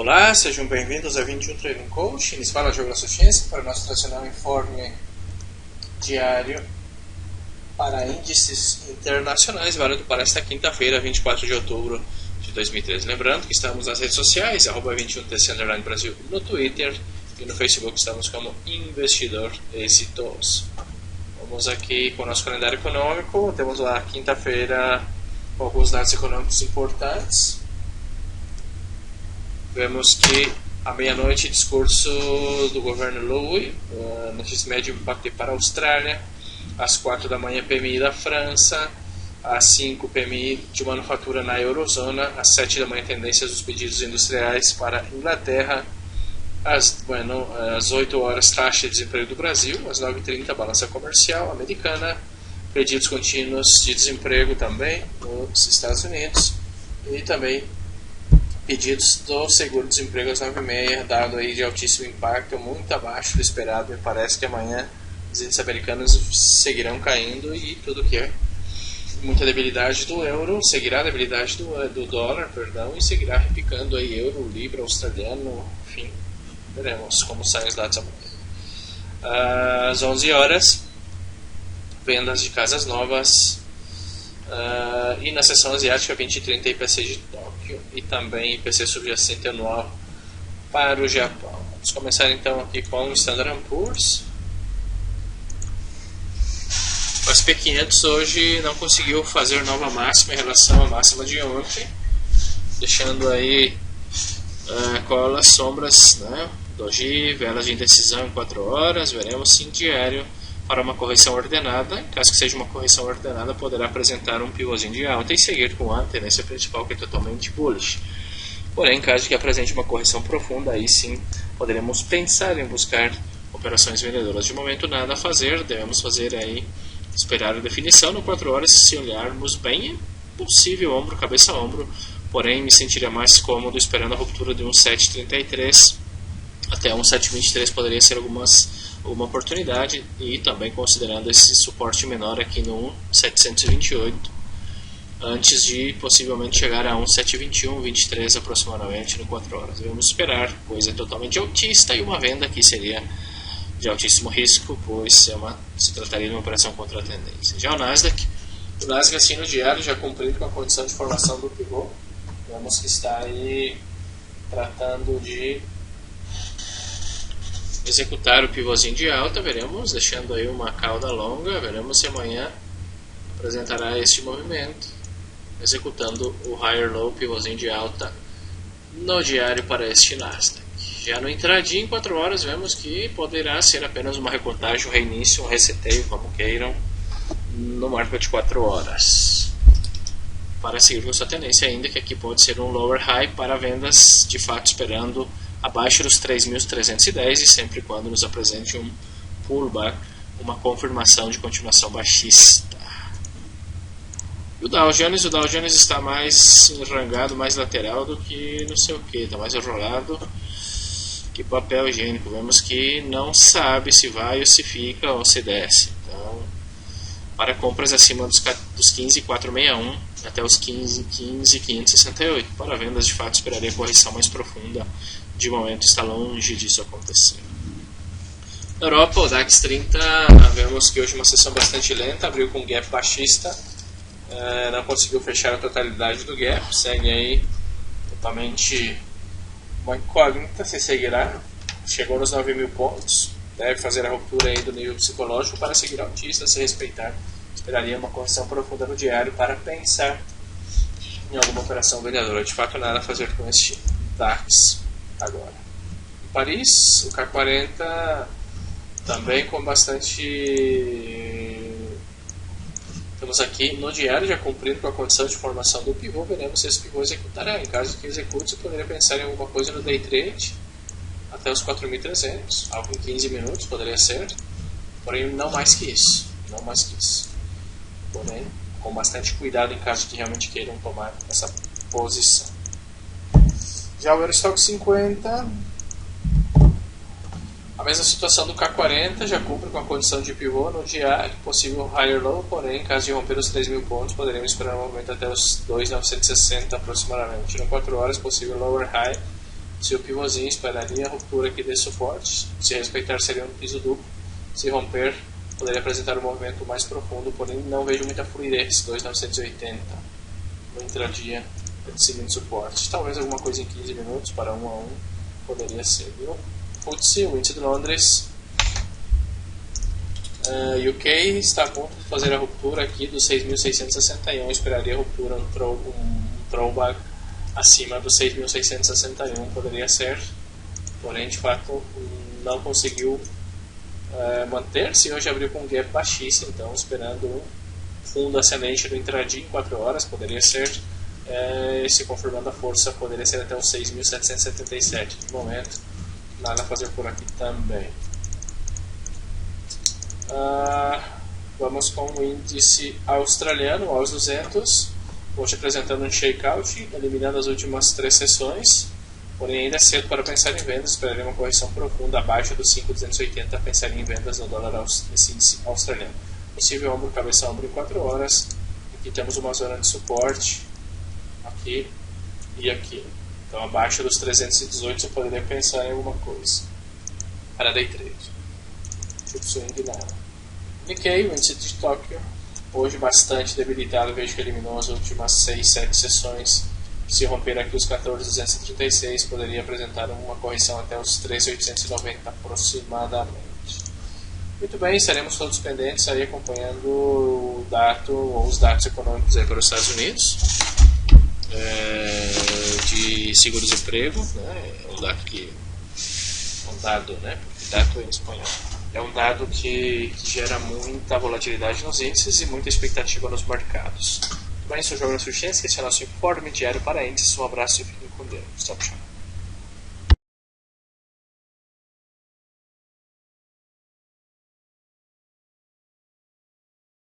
Olá, sejam bem-vindos a 21 Trading Coach. Eles falam Jogo da Ciência para o nosso tradicional informe diário para índices internacionais, válido para esta quinta-feira, 24 de outubro de 2013. Lembrando que estamos nas redes sociais, @21TC Brasil no Twitter e no Facebook estamos como Investidor Exitoso. Vamos aqui com o nosso calendário econômico. Temos lá quinta-feira com alguns dados econômicos importantes. Vemos que à meia-noite discurso do governo Louis, notícia média impacto para a Austrália, às 4 da manhã PMI da França, às 5 PMI de manufatura na Eurozona, às 7 da manhã tendências dos pedidos industriais para a Inglaterra, às 8 horas taxa de desemprego do Brasil, às 9h30 balança comercial americana, pedidos contínuos de desemprego também nos Estados Unidos e também pedidos do seguro-desemprego às 9h30, dado aí de altíssimo impacto, muito abaixo do esperado. Me parece que amanhã os índices americanos seguirão caindo e tudo que é muita debilidade do euro, seguirá a debilidade do dólar, e seguirá repicando aí euro, libra, australiano, enfim, veremos como saem os dados amanhã. Às 11 horas, vendas de casas novas, e na sessão asiática 2030 IPC de Tóquio e também IPC subjacente anual para o Japão. Vamos começar então aqui com o Standard & Poor's. O SP500 hoje não conseguiu fazer nova máxima em relação à máxima de ontem, deixando aí colas, sombras, né? Doji, velas de indecisão em 4 horas, veremos sim diário para uma correção ordenada. Em caso que seja uma correção ordenada, poderá apresentar um pivôzinho de alta e seguir com a tendência principal, que é totalmente bullish. Porém, em caso que apresente uma correção profunda, aí sim poderemos pensar em buscar operações vendedoras. De momento nada a fazer, devemos fazer aí, esperar a definição no 4 horas. Se olharmos bem, é possível ombro, cabeça ombro, porém me sentiria mais cômodo esperando a ruptura de 1,733 até 1,723, poderia ser alguma oportunidade, e também considerando esse suporte menor aqui no 1,728, antes de possivelmente chegar a 1,721, 23 aproximadamente no 4 horas. Devemos esperar, coisa totalmente altista, e uma venda aqui seria de altíssimo risco, pois se trataria de uma operação contra a tendência. Já o Nasdaq assim no diário, já cumprindo com a condição de formação do pivô, vemos que está aí tratando de executar o pivôzinho de alta, veremos, deixando aí uma cauda longa, veremos se amanhã apresentará este movimento, executando o higher low, pivôzinho de alta no diário para este Nasdaq. Já no intradinho em 4 horas, vemos que poderá ser apenas uma recontagem, um reinício, um reseteio, como queiram, no marco de 4 horas, para seguir com sua tendência, ainda que aqui pode ser um lower high para vendas, de fato esperando abaixo dos 3.310, e sempre quando nos apresente um pullback, uma confirmação de continuação baixista. E o Dow Jones está mais enrangado, mais lateral do que não sei o que, está mais enrolado que papel higiênico. Vemos que não sabe se vai ou se fica ou se desce. Então, para compras acima dos 15.461 até os 15.568. Para vendas, de fato, esperaria correção mais profunda. De momento está longe disso acontecer. Na Europa, o DAX 30, vemos que hoje uma sessão bastante lenta, abriu com gap baixista, não conseguiu fechar a totalidade do gap, segue aí totalmente uma incógnita se seguirá, chegou nos 9.000 pontos, deve fazer a ruptura aí do nível psicológico para seguir altista, se respeitar, esperaria uma correção profunda no diário para pensar em alguma operação vendedora. De fato, nada a fazer com este DAX agora. Em Paris, o K40 também com bastante. Temos aqui no diário já cumprindo com a condição de formação do pivô, veremos se esse pivô executará. Em caso que execute, você poderia pensar em alguma coisa no day trade até os 4.300, algo em 15 minutos poderia ser, porém não mais que isso, porém com bastante cuidado em caso que realmente queiram tomar essa posição. Já o Eurostock 50, a mesma situação do K40, já cumpre com a condição de pivô no diário, possível higher low, porém, em caso de romper os 3.000 pontos, poderíamos esperar um movimento até os 2.960 aproximadamente. No 4 horas, possível lower high, Se o pivôzinho esperaria a ruptura aqui desse suporte, se respeitar seria um piso duplo, se romper poderia apresentar um movimento mais profundo, porém não vejo muita fluidez, 2.980 no intradia seguindo suporte. Talvez alguma coisa em 15 minutos para 1 a 1 poderia ser, viu? FTSE, o índice de Londres, UK está a ponto de fazer a ruptura aqui dos 6.661, esperaria a ruptura, um throwback acima dos 6.661 poderia ser, porém de fato não conseguiu manter-se. Hoje abriu com um gap baixíssimo, então esperando um fundo ascendente do intradia em 4 horas, poderia ser, se confirmando a força, poderia ser até os 6.777. De momento, nada a fazer por aqui também. Vamos com o índice australiano, aos 200, hoje apresentando um shakeout, eliminando as últimas 3 sessões, porém ainda é cedo para pensar em vendas, esperaria uma correção profunda abaixo dos 5.280, pensaria em vendas no dólar nesse índice australiano. Possível ombro, cabeça, ombro em 4 horas, aqui temos uma zona de suporte, aqui e aqui, então abaixo dos 318 você poderia pensar em alguma coisa, para day trade. Tipo swing nada. Nikkei, o índice de Tóquio, hoje bastante debilitado, vejo que eliminou as últimas 6, 7 sessões. Se romper aqui os 14.236, poderia apresentar uma correção até os 13.890 aproximadamente. Muito bem, estaremos todos pendentes aí acompanhando o dado ou os dados econômicos aí para os Estados Unidos, de seguro-desemprego, né? É um dado que um dado, né? Porque dado é em espanhol. É um dado que gera muita volatilidade nos índices e muita expectativa nos mercados. Muito bem, sou o João Suficiência, esse é o nosso informe diário para índices. Um abraço e fiquem com Deus. Tchau, tchau.